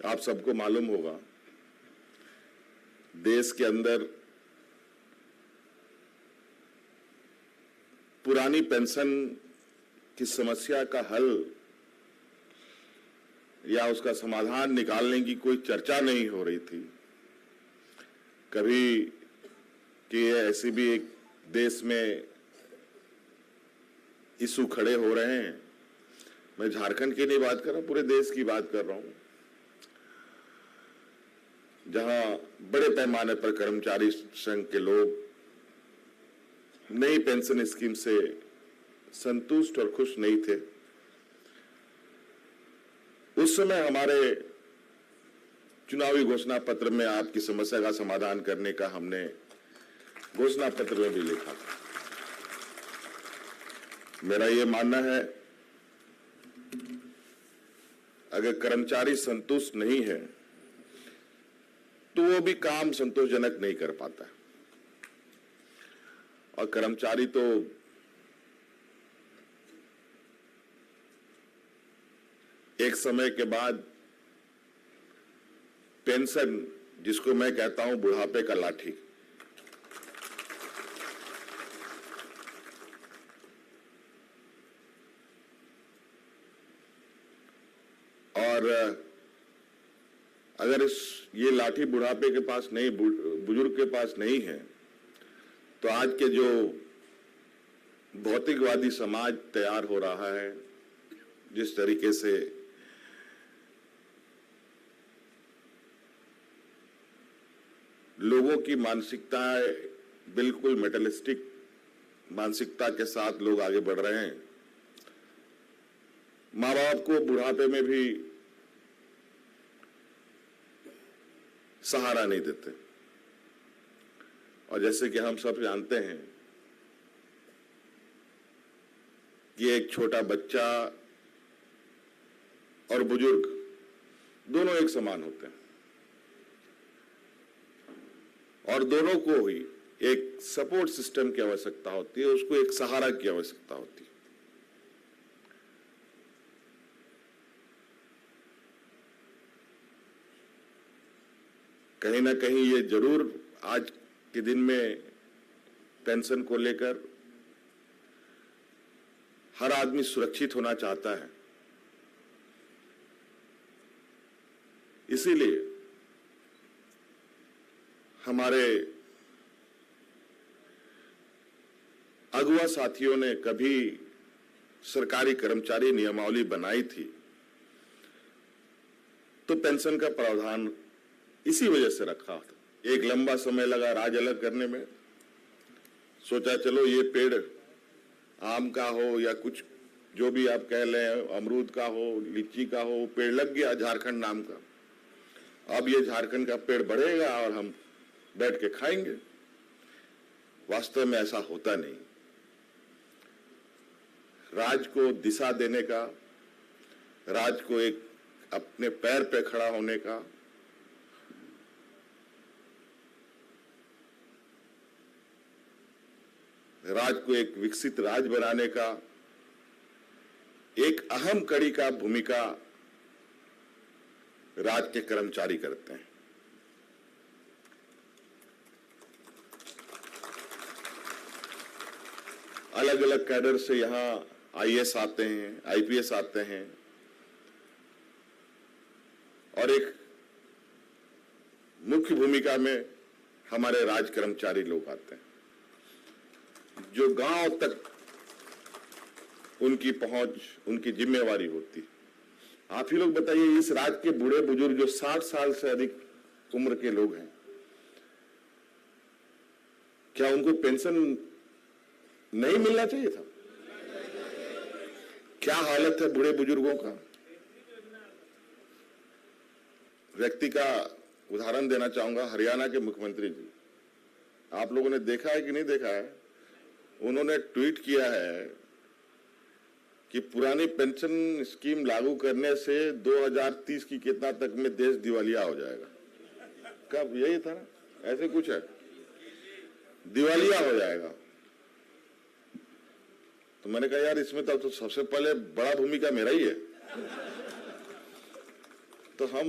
आप सबको मालूम होगा, देश के अंदर पुरानी पेंशन की समस्या का हल या उसका समाधान निकालने की कोई चर्चा नहीं हो रही थी कभी कि ऐसे भी एक देश में इशू खड़े हो रहे हैं। मैं झारखंड की नहीं बात कर रहा, पूरे देश की बात कर रहा हूं, जहां बड़े पैमाने पर कर्मचारी संघ के लोग नई पेंशन स्कीम से संतुष्ट और खुश नहीं थे। उस समय हमारे चुनावी घोषणा पत्र में आपकी समस्या का समाधान करने का हमने घोषणा पत्र में भी लिखा था। मेरा यह मानना है, अगर कर्मचारी संतुष्ट नहीं है तो वो भी काम संतोषजनक नहीं कर पाता, और कर्मचारी तो एक समय के बाद पेंशन, जिसको मैं कहता हूं बुढ़ापे का लाठी, और अगर ये लाठी बुढ़ापे के पास नहीं, बुजुर्ग के पास नहीं है, तो आज के जो भौतिकवादी समाज तैयार हो रहा है, जिस तरीके से लोगों की मानसिकता बिल्कुल मेटलिस्टिक मानसिकता के साथ लोग आगे बढ़ रहे हैं। माँ बाप को बुढ़ापे में भी सहारा नहीं देते, और जैसे कि हम सब जानते हैं कि एक छोटा बच्चा और बुजुर्ग दोनों एक समान होते हैं, और दोनों को ही एक सपोर्ट सिस्टम की आवश्यकता होती है, उसको एक सहारा की आवश्यकता होती है। कहीं ना कहीं ये जरूर आज के दिन में पेंशन को लेकर हर आदमी सुरक्षित होना चाहता है, इसीलिए हमारे अगुआ साथियों ने कभी सरकारी कर्मचारी नियमावली बनाई थी तो पेंशन का प्रावधान इसी वजह से रखा था। एक लंबा समय लगा राज अलग करने में, सोचा चलो ये पेड़ आम का हो या कुछ जो भी आप कह लें, अमरूद का हो, लीची का हो, पेड़ लग गया झारखंड नाम का। अब ये झारखंड का पेड़ बढ़ेगा और हम बैठ के खाएंगे। वास्तव में ऐसा होता नहीं। राज को दिशा देने का, राज को एक अपने पैर पे खड़ा होने का, राज को एक विकसित राज बनाने का एक अहम कड़ी का भूमिका राज के कर्मचारी करते हैं। अलग अलग कैडर से यहां आईएएस आते हैं, आईपीएस आते हैं, और एक मुख्य भूमिका में हमारे राज कर्मचारी लोग आते हैं, जो गांव तक उनकी पहुंच, उनकी जिम्मेवारी होती। आप ही लोग बताइए, इस राज्य के बूढ़े बुजुर्ग जो 60 साल से अधिक उम्र के लोग हैं, क्या उनको पेंशन नहीं मिलना चाहिए था? क्या हालत है बूढ़े बुजुर्गों का? व्यक्ति का उदाहरण देना चाहूंगा, हरियाणा के मुख्यमंत्री जी, आप लोगों ने देखा है कि नहीं देखा है, उन्होंने ट्वीट किया है कि पुरानी पेंशन स्कीम लागू करने से 2030 की कितना तक में देश दिवालिया हो जाएगा। कब? यही था ना, ऐसे कुछ है, दिवालिया हो जाएगा। तो मैंने कहा यार, इसमें तो सबसे पहले बड़ा भूमिका मेरा ही है। तो हम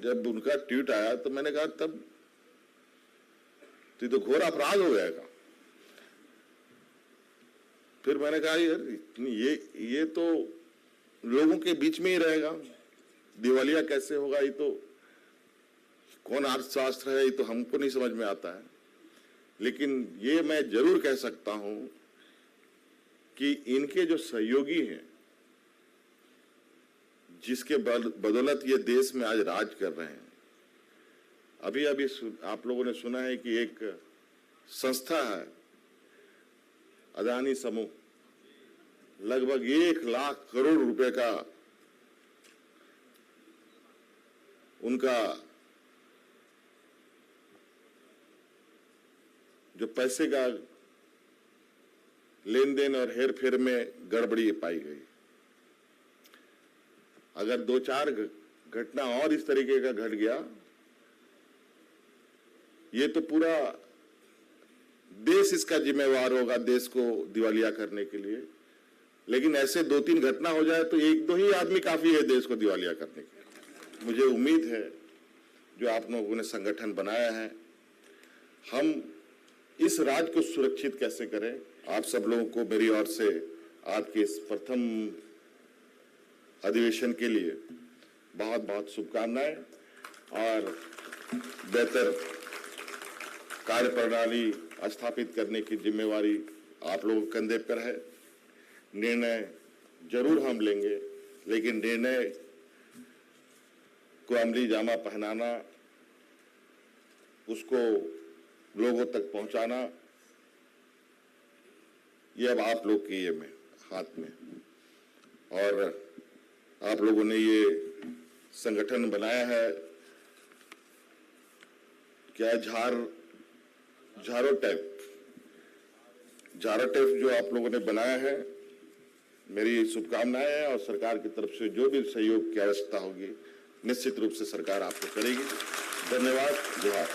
जब उनका ट्वीट आया तो मैंने कहा तब तो घोर अपराध हो जाएगा। फिर मैंने कहा यार ये तो लोगों के बीच में ही रहेगा, दिवालिया कैसे होगा, ये तो कौन अर्थशास्त्र है, ये तो हमको नहीं समझ में आता है। लेकिन ये मैं जरूर कह सकता हूं कि इनके जो सहयोगी हैं, जिसके बदौलत ये देश में आज राज कर रहे हैं, अभी आप लोगों ने सुना है कि एक संस्था है अदानी समूह, लगभग 1 लाख करोड़ रुपए का उनका जो पैसे का लेन देन और हेर फेर में गड़बड़ी पाई गई। अगर 2-4 घटना और इस तरीके का घट गया, ये तो पूरा देश इसका जिम्मेवार होगा, देश को दिवालिया करने के लिए। लेकिन ऐसे 2-3 घटना हो जाए तो 1-2 ही आदमी काफी है देश को दिवालिया करने के लिए। मुझे उम्मीद है जो आप लोगों ने संगठन बनाया है, हम इस राज को सुरक्षित कैसे करें। आप सब लोगों को मेरी ओर से आपके इस प्रथम अधिवेशन के लिए बहुत बहुत शुभकामनाएं और बेहतर कार्य प्रणाली स्थापित करने की जिम्मेवारी आप लोगों के कंधे पर है। निर्णय जरूर हम लेंगे, लेकिन निर्णय को अमली जामा पहनाना, उसको लोगों तक पहुंचाना, ये अब आप लोग की में हाथ में। और आप लोगों ने ये संगठन बनाया है, क्या झारोटैप जो आप लोगों ने बनाया है, मेरी शुभकामनाएं हैं। और सरकार की तरफ से जो भी सहयोग की आवश्यकता होगी, निश्चित रूप से सरकार आपको करेगी। धन्यवाद। जोहार।